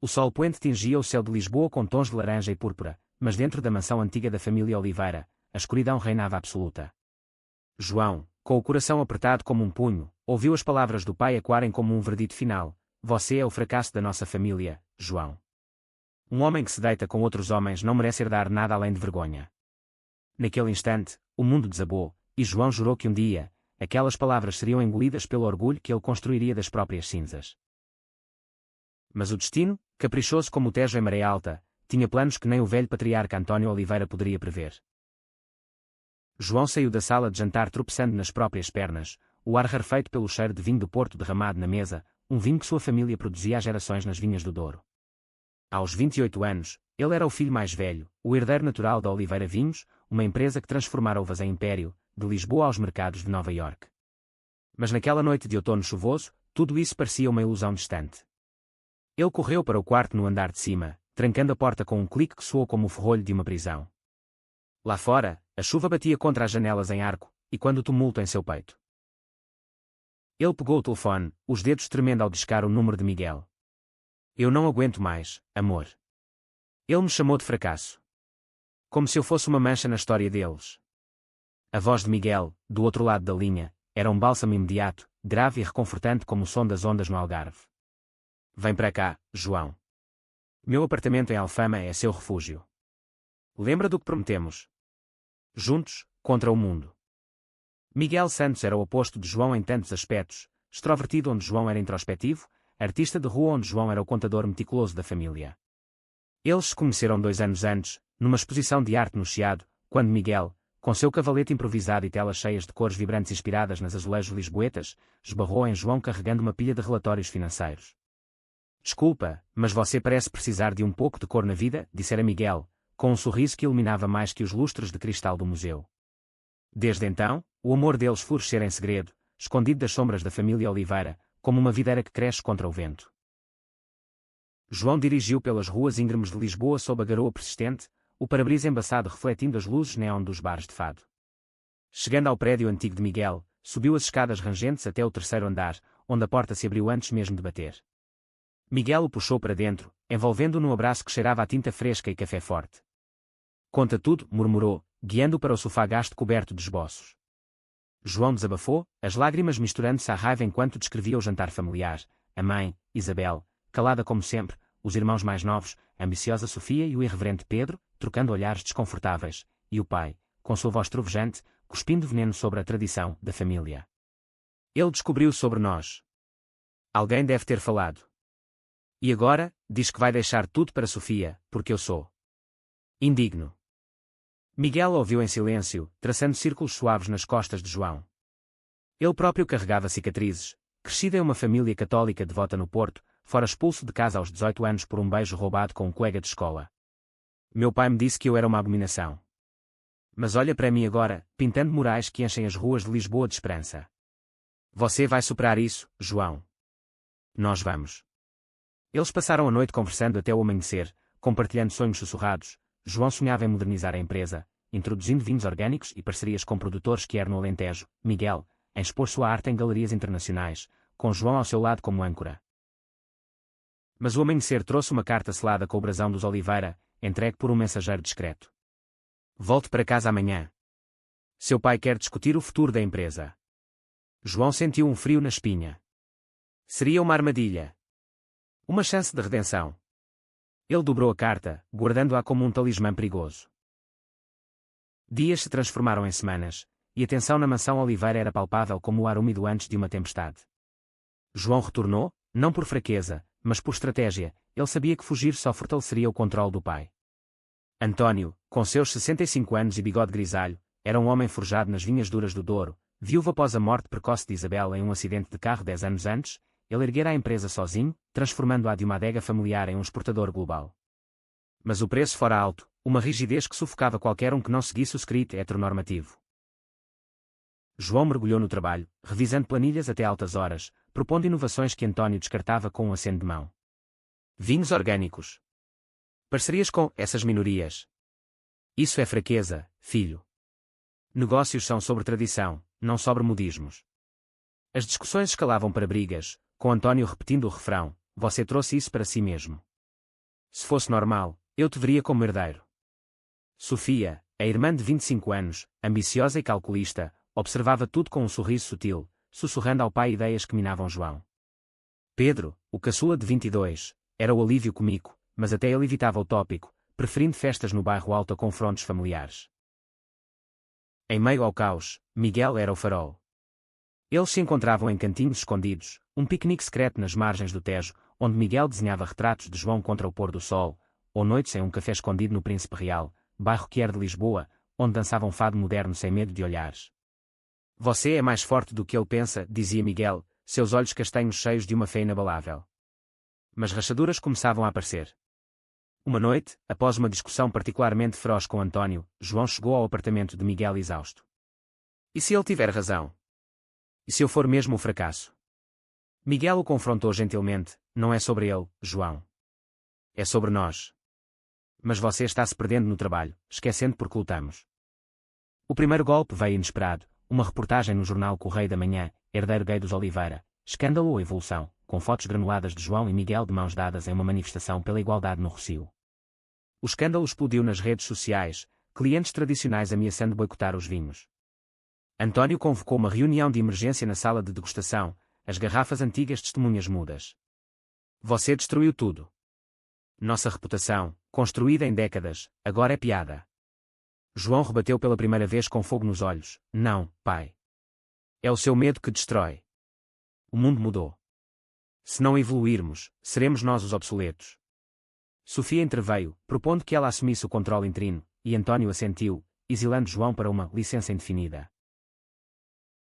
O sol poente tingia o céu de Lisboa com tons de laranja e púrpura, mas dentro da mansão antiga da família Oliveira, a escuridão reinava absoluta. João, com o coração apertado como um punho, ouviu as palavras do pai ecoarem como um verdito final: "Você é o fracasso da nossa família, João. Um homem que se deita com outros homens não merece herdar nada além de vergonha." Naquele instante, o mundo desabou, e João jurou que um dia, aquelas palavras seriam engolidas pelo orgulho que ele construiria das próprias cinzas. Mas o destino, caprichoso como o Tejo em maré alta, tinha planos que nem o velho patriarca António Oliveira poderia prever. João saiu da sala de jantar tropeçando nas próprias pernas, o ar rarefeito pelo cheiro de vinho do Porto derramado na mesa, um vinho que sua família produzia há gerações nas vinhas do Douro. Aos 28 anos, ele era o filho mais velho, o herdeiro natural da Oliveira Vinhos, uma empresa que transformara uvas em império, de Lisboa aos mercados de Nova Iorque. Mas naquela noite de outono chuvoso, tudo isso parecia uma ilusão distante. Ele correu para o quarto no andar de cima, trancando a porta com um clique que soou como o ferrolho de uma prisão. Lá fora, a chuva batia contra as janelas em arco, e quando o tumulto em seu peito. Ele pegou o telefone, os dedos tremendo ao discar o número de Miguel. "Eu não aguento mais, amor." Ele me chamou de fracasso. Como se eu fosse uma mancha na história deles. A voz de Miguel, do outro lado da linha, era um bálsamo imediato, grave e reconfortante como o som das ondas no Algarve. "Vem para cá, João. Meu apartamento em Alfama é seu refúgio. Lembra do que prometemos? Juntos, contra o mundo." Miguel Santos era o oposto de João em tantos aspectos: extrovertido onde João era introspectivo, artista de rua onde João era o contador meticuloso da família. Eles se conheceram 2 anos antes, numa exposição de arte no Chiado, quando Miguel, com seu cavalete improvisado e telas cheias de cores vibrantes inspiradas nas azulejos lisboetas, esbarrou em João carregando uma pilha de relatórios financeiros. "Desculpa, mas você parece precisar de um pouco de cor na vida", dissera Miguel, com um sorriso que iluminava mais que os lustres de cristal do museu. Desde então, o amor deles florescera em segredo, escondido das sombras da família Oliveira, como uma videira que cresce contra o vento. João dirigiu pelas ruas íngremes de Lisboa sob a garoa persistente, o para-brisa embaçado refletindo as luzes neon dos bares de fado. Chegando ao prédio antigo de Miguel, subiu as escadas rangentes até o 3º andar, onde a porta se abriu antes mesmo de bater. Miguel o puxou para dentro, envolvendo-o num abraço que cheirava a tinta fresca e café forte. "Conta tudo", murmurou, guiando-o para o sofá gasto coberto de esboços. João desabafou, as lágrimas misturando-se à raiva enquanto descrevia o jantar familiar: a mãe, Isabel, calada como sempre, os irmãos mais novos, a ambiciosa Sofia e o irreverente Pedro, trocando olhares desconfortáveis, e o pai, com sua voz trovejante, cuspindo veneno sobre a tradição da família. "Ele descobriu sobre nós. Alguém deve ter falado. E agora, diz que vai deixar tudo para Sofia, porque eu sou indigno." Miguel ouviu em silêncio, traçando círculos suaves nas costas de João. Ele próprio carregava cicatrizes, crescido em uma família católica devota no Porto, fora expulso de casa aos 18 anos por um beijo roubado com um colega de escola. "Meu pai me disse que eu era uma abominação. Mas olha para mim agora, pintando murais que enchem as ruas de Lisboa de esperança. Você vai superar isso, João. Nós vamos." Eles passaram a noite conversando até o amanhecer, compartilhando sonhos sussurrados. João sonhava em modernizar a empresa, introduzindo vinhos orgânicos e parcerias com produtores quer no Alentejo. Miguel, em expor sua arte em galerias internacionais, com João ao seu lado como âncora. Mas o amanhecer trouxe uma carta selada com o brasão dos Oliveira, entregue por um mensageiro discreto. "Volte para casa amanhã. Seu pai quer discutir o futuro da empresa." João sentiu um frio na espinha. Seria uma armadilha. Uma chance de redenção. Ele dobrou a carta, guardando-a como um talismã perigoso. Dias se transformaram em semanas, e a tensão na mansão Oliveira era palpável como o ar úmido antes de uma tempestade. João retornou, não por fraqueza, mas por estratégia. Ele sabia que fugir só fortaleceria o controle do pai. António, com seus 65 anos e bigode grisalho, era um homem forjado nas vinhas duras do Douro, viúvo após a morte precoce de Isabel em um acidente de carro 10 anos antes. Ele erguera a empresa sozinho, transformando-a de uma adega familiar em um exportador global. Mas o preço fora alto, uma rigidez que sufocava qualquer um que não seguisse o script heteronormativo. João mergulhou no trabalho, revisando planilhas até altas horas, propondo inovações que António descartava com um aceno de mão. Vinhos orgânicos. Parcerias com essas minorias. Isso é fraqueza, filho. Negócios são sobre tradição, não sobre modismos. As discussões escalavam para brigas, com António repetindo o refrão: "Você trouxe isso para si mesmo." Se fosse normal, eu te veria como herdeiro. Sofia, a irmã de 25 anos, ambiciosa e calculista, observava tudo com um sorriso sutil, sussurrando ao pai ideias que minavam João. Pedro, o caçula de 22, era o alívio cômico, mas até ele evitava o tópico, preferindo festas no bairro alto a confrontos familiares. Em meio ao caos, Miguel era o farol. Eles se encontravam em cantinhos escondidos, um piquenique secreto nas margens do Tejo, onde Miguel desenhava retratos de João contra o pôr do sol, ou noites em um café escondido no Príncipe Real, bairro que era de Lisboa, onde dançava um fado moderno sem medo de olhares. Você é mais forte do que ele pensa, dizia Miguel, seus olhos castanhos cheios de uma fé inabalável. Mas rachaduras começavam a aparecer. Uma noite, após uma discussão particularmente feroz com António, João chegou ao apartamento de Miguel exausto. E se ele tiver razão? E se eu for mesmo o fracasso? Miguel o confrontou gentilmente. Não é sobre ele, João. É sobre nós. Mas você está se perdendo no trabalho, esquecendo porque lutamos. O primeiro golpe veio inesperado, uma reportagem no jornal Correio da Manhã, herdeiro gay dos Oliveira, escândalo ou evolução, com fotos granuladas de João e Miguel de mãos dadas em uma manifestação pela igualdade no Rossio. O escândalo explodiu nas redes sociais, clientes tradicionais ameaçando boicotar os vinhos. António convocou uma reunião de emergência na sala de degustação, as garrafas antigas testemunhas mudas. Você destruiu tudo. Nossa reputação, construída em décadas, agora é piada. João rebateu pela primeira vez com fogo nos olhos. Não, pai. É o seu medo que destrói. O mundo mudou. Se não evoluirmos, seremos nós os obsoletos. Sofia interveio, propondo que ela assumisse o controle interino, e António assentiu, exilando João para uma licença indefinida.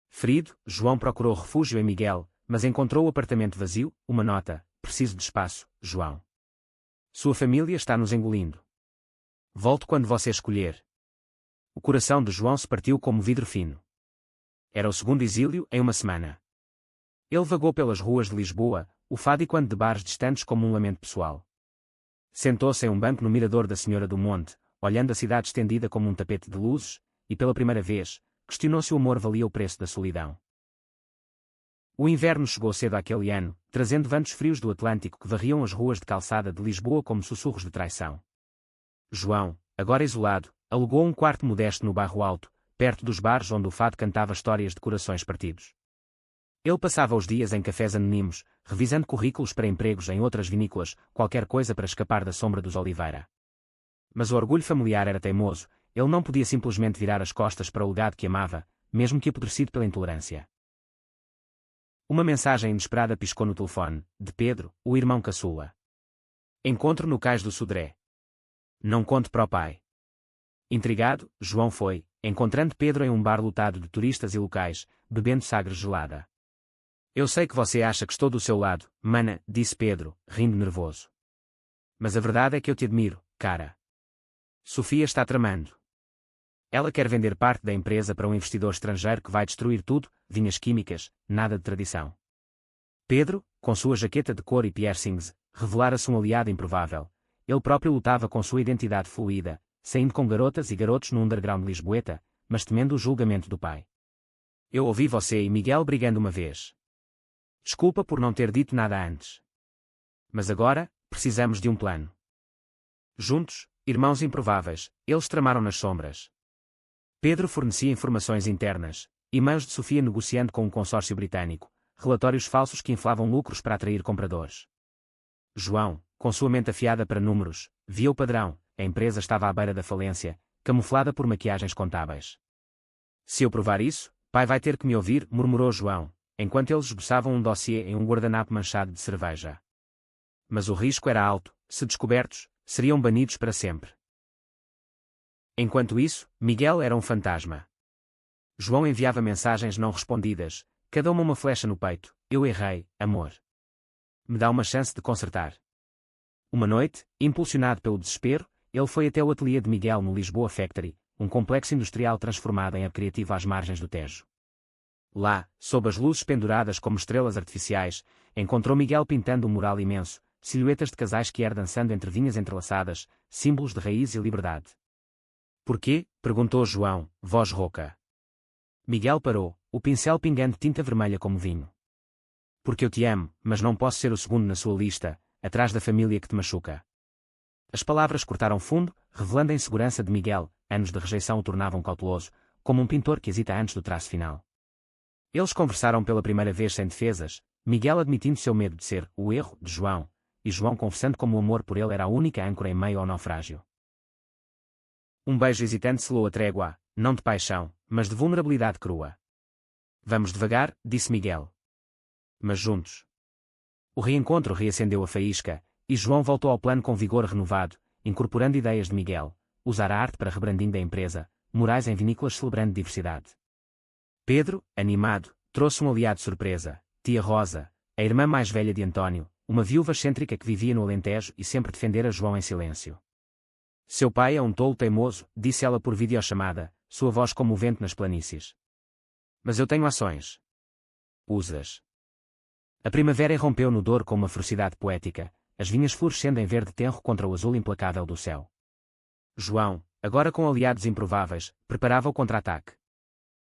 Ferido, João procurou refúgio em Miguel, mas encontrou o apartamento vazio, uma nota: preciso de espaço, João. Sua família está nos engolindo. Volto quando você escolher. O coração de João se partiu como vidro fino. Era o segundo exílio em uma semana. Ele vagou pelas ruas de Lisboa, ufadicando de bares distantes como um lamento pessoal. Sentou-se em um banco no mirador da Senhora do Monte, olhando a cidade estendida como um tapete de luzes, e pela primeira vez, questionou se o amor valia o preço da solidão. O inverno chegou cedo àquele ano, trazendo ventos frios do Atlântico que varriam as ruas de calçada de Lisboa como sussurros de traição. João, agora isolado, alugou um quarto modesto no bairro alto, perto dos bares onde o fado cantava histórias de corações partidos. Ele passava os dias em cafés anónimos, revisando currículos para empregos em outras vinícolas, qualquer coisa para escapar da sombra dos Oliveira. Mas o orgulho familiar era teimoso, ele não podia simplesmente virar as costas para o legado que amava, mesmo que apodrecido pela intolerância. Uma mensagem inesperada piscou no telefone, de Pedro, o irmão caçula. Encontro no cais do Sodré. Não conte para o pai. Intrigado, João foi, encontrando Pedro em um bar lotado de turistas e locais, bebendo sagre gelada. Eu sei que você acha que estou do seu lado, mana, disse Pedro, rindo nervoso. Mas a verdade é que eu te admiro, cara. Sofia está tramando. Ela quer vender parte da empresa para um investidor estrangeiro que vai destruir tudo, vinhas químicas, nada de tradição. Pedro, com sua jaqueta de couro e piercings, revelara-se um aliado improvável. Ele próprio lutava com sua identidade fluida, saindo com garotas e garotos no underground lisboeta, mas temendo o julgamento do pai. Eu ouvi você e Miguel brigando uma vez. Desculpa por não ter dito nada antes. Mas agora, precisamos de um plano. Juntos, irmãos improváveis, eles tramaram nas sombras. Pedro fornecia informações internas, e-mails de Sofia negociando com um consórcio britânico, relatórios falsos que inflavam lucros para atrair compradores. João, com sua mente afiada para números, via o padrão: a empresa estava à beira da falência, camuflada por maquiagens contábeis. Se eu provar isso, pai vai ter que me ouvir, murmurou João, enquanto eles esboçavam um dossiê em um guardanapo manchado de cerveja. Mas o risco era alto: se descobertos, seriam banidos para sempre. Enquanto isso, Miguel era um fantasma. João enviava mensagens não respondidas, cada uma flecha no peito: eu errei, amor. Me dá uma chance de consertar. Uma noite, impulsionado pelo desespero, ele foi até o ateliê de Miguel no Lisboa Factory, um complexo industrial transformado em hub criativo às margens do Tejo. Lá, sob as luzes penduradas como estrelas artificiais, encontrou Miguel pintando um mural imenso, silhuetas de casais que dançando entre vinhas entrelaçadas, símbolos de raiz e liberdade. Porquê? Perguntou João, voz rouca. Miguel parou, o pincel pingando tinta vermelha como vinho. Porque eu te amo, mas não posso ser o segundo na sua lista, atrás da família que te machuca. As palavras cortaram fundo, revelando a insegurança de Miguel. Anos de rejeição o tornavam cauteloso, como um pintor que hesita antes do traço final. Eles conversaram pela primeira vez sem defesas, Miguel admitindo seu medo de ser o erro de João, e João confessando como o amor por ele era a única âncora em meio ao naufrágio. Um beijo hesitante selou a trégua, não de paixão, mas de vulnerabilidade crua. Vamos devagar, disse Miguel. Mas juntos. O reencontro reacendeu a faísca, e João voltou ao plano com vigor renovado, incorporando ideias de Miguel, usar a arte para rebranding da empresa, murais em vinícolas celebrando diversidade. Pedro, animado, trouxe um aliado surpresa, tia Rosa, a irmã mais velha de António, uma viúva excêntrica que vivia no Alentejo e sempre defendera João em silêncio. Seu pai é um tolo teimoso, disse ela por videochamada, sua voz como o vento nas planícies. Mas eu tenho ações. Usas. A primavera irrompeu no Douro com uma ferocidade poética, as vinhas florescendo em verde tenro contra o azul implacável do céu. João, agora com aliados improváveis, preparava o contra-ataque.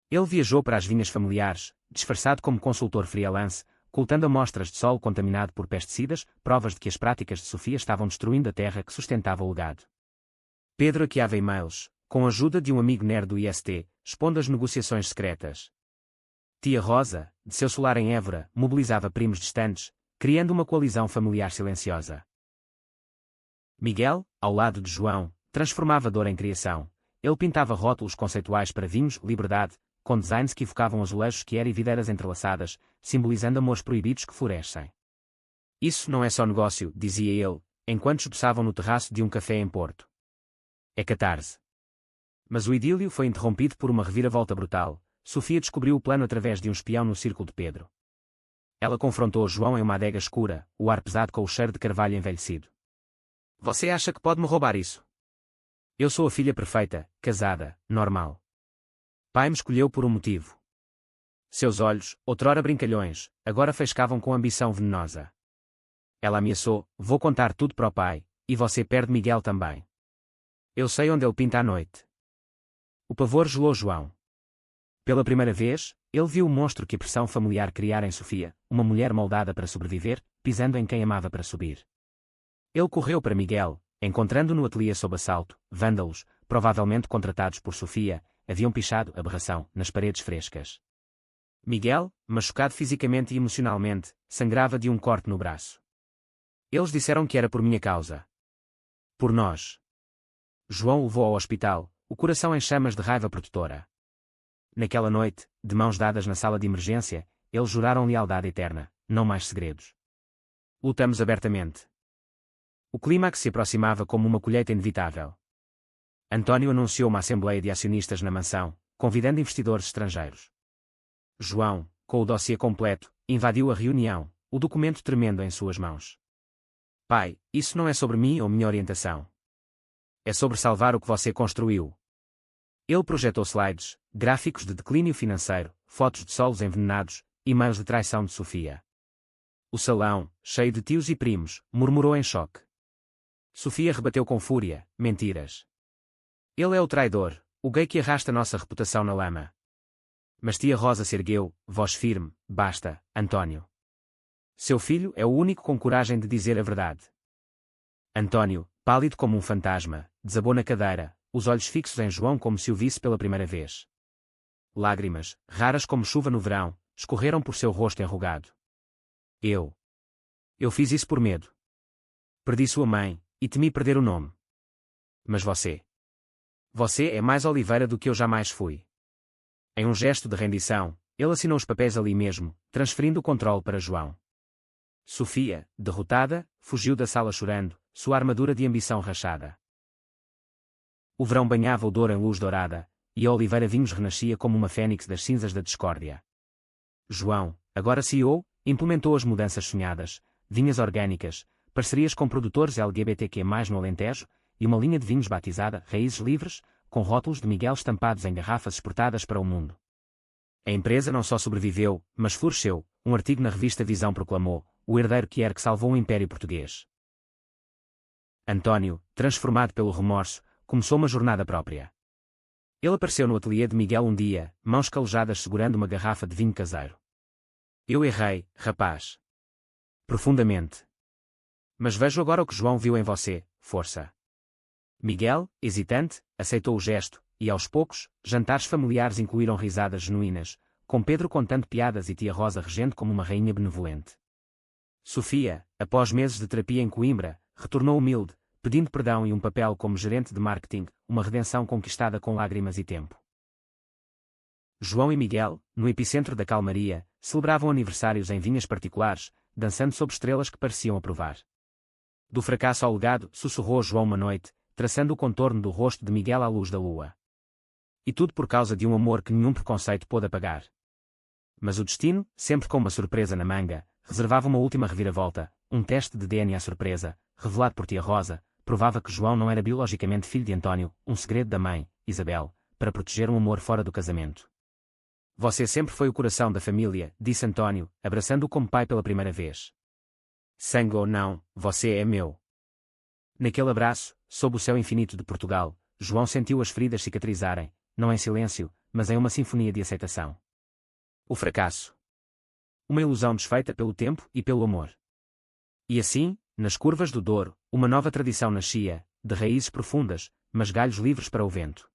Ele viajou para as vinhas familiares, disfarçado como consultor freelance, coletando amostras de solo contaminado por pesticidas, provas de que as práticas de Sofia estavam destruindo a terra que sustentava o legado. Pedro hackeava e-mails, com a ajuda de um amigo nerd do IST, expondo as negociações secretas. Tia Rosa, de seu solar em Évora, mobilizava primos distantes, criando uma coalizão familiar silenciosa. Miguel, ao lado de João, transformava dor em criação. Ele pintava rótulos conceituais para vinhos, liberdade, com designs que evocavam azulejos que eram e videiras entrelaçadas, simbolizando amores proibidos que florescem. Isso não é só negócio, dizia ele, enquanto esboçavam no terraço de um café em Porto. É catarse. Mas o idílio foi interrompido por uma reviravolta brutal. Sofia descobriu o plano através de um espião no círculo de Pedro. Ela confrontou João em uma adega escura, o ar pesado com o cheiro de carvalho envelhecido. Você acha que pode me roubar isso? Eu sou a filha perfeita, casada, normal. Pai me escolheu por um motivo. Seus olhos, outrora brincalhões, agora faiscavam com ambição venenosa. Ela ameaçou, vou contar tudo para o pai, e você perde Miguel também. Eu sei onde ele pinta à noite. O pavor gelou João. Pela primeira vez, ele viu o monstro que a pressão familiar criara em Sofia, uma mulher moldada para sobreviver, pisando em quem amava para subir. Ele correu para Miguel, encontrando no ateliê sob assalto, vândalos, provavelmente contratados por Sofia, haviam pichado, aberração, nas paredes frescas. Miguel, machucado fisicamente e emocionalmente, sangrava de um corte no braço. Eles disseram que era por minha causa. Por nós. João o levou ao hospital, o coração em chamas de raiva protetora. Naquela noite, de mãos dadas na sala de emergência, eles juraram lealdade eterna, não mais segredos. Lutamos abertamente. O clímax se aproximava como uma colheita inevitável. António anunciou uma assembleia de acionistas na mansão, convidando investidores estrangeiros. João, com o dossiê completo, invadiu a reunião, o documento tremendo em suas mãos. Pai, isso não é sobre mim ou minha orientação. É sobre salvar o que você construiu. Ele projetou slides, gráficos de declínio financeiro, fotos de solos envenenados, e-mails de traição de Sofia. O salão, cheio de tios e primos, murmurou em choque. Sofia rebateu com fúria, mentiras. Ele é o traidor, o gay que arrasta nossa reputação na lama. Mas tia Rosa se ergueu, voz firme, basta, António. Seu filho é o único com coragem de dizer a verdade. António, pálido como um fantasma, desabou na cadeira, os olhos fixos em João como se o visse pela primeira vez. Lágrimas, raras como chuva no verão, escorreram por seu rosto enrugado. Eu fiz isso por medo. Perdi sua mãe, e temi perder o nome. Mas você é mais Oliveira do que eu jamais fui. Em um gesto de rendição, ele assinou os papéis ali mesmo, transferindo o controle para João. Sofia, derrotada, fugiu da sala chorando, sua armadura de ambição rachada. O verão banhava o Douro em luz dourada, e a Oliveira Vinhos renascia como uma fênix das cinzas da discórdia. João, agora CEO, implementou as mudanças sonhadas, vinhas orgânicas, parcerias com produtores LGBTQ+, no Alentejo, e uma linha de vinhos batizada Raízes Livres, com rótulos de Miguel estampados em garrafas exportadas para o mundo. A empresa não só sobreviveu, mas floresceu, um artigo na revista Visão proclamou, o herdeiro que era que salvou o Império Português. António, transformado pelo remorso, começou uma jornada própria. Ele apareceu no ateliê de Miguel um dia, mãos calejadas segurando uma garrafa de vinho caseiro. Eu errei, rapaz. Profundamente. Mas vejo agora o que João viu em você, força. Miguel, hesitante, aceitou o gesto, e aos poucos, jantares familiares incluíram risadas genuínas, com Pedro contando piadas e tia Rosa regendo como uma rainha benevolente. Sofia, após meses de terapia em Coimbra, retornou humilde, pedindo perdão e um papel como gerente de marketing, uma redenção conquistada com lágrimas e tempo. João e Miguel, no epicentro da calmaria, celebravam aniversários em vinhas particulares, dançando sob estrelas que pareciam aprovar. Do fracasso ao legado, sussurrou João uma noite, traçando o contorno do rosto de Miguel à luz da lua. E tudo por causa de um amor que nenhum preconceito pôde apagar. Mas o destino, sempre com uma surpresa na manga, reservava uma última reviravolta. Um teste de DNA surpresa, revelado por tia Rosa, provava que João não era biologicamente filho de António, um segredo da mãe, Isabel, para proteger um amor fora do casamento. Você sempre foi o coração da família, disse António, abraçando-o como pai pela primeira vez. Sangue ou não, você é meu. Naquele abraço, sob o céu infinito de Portugal, João sentiu as feridas cicatrizarem, não em silêncio, mas em uma sinfonia de aceitação. O fracasso. Uma ilusão desfeita pelo tempo e pelo amor. E assim, nas curvas do Douro, uma nova tradição nascia, de raízes profundas, mas galhos livres para o vento.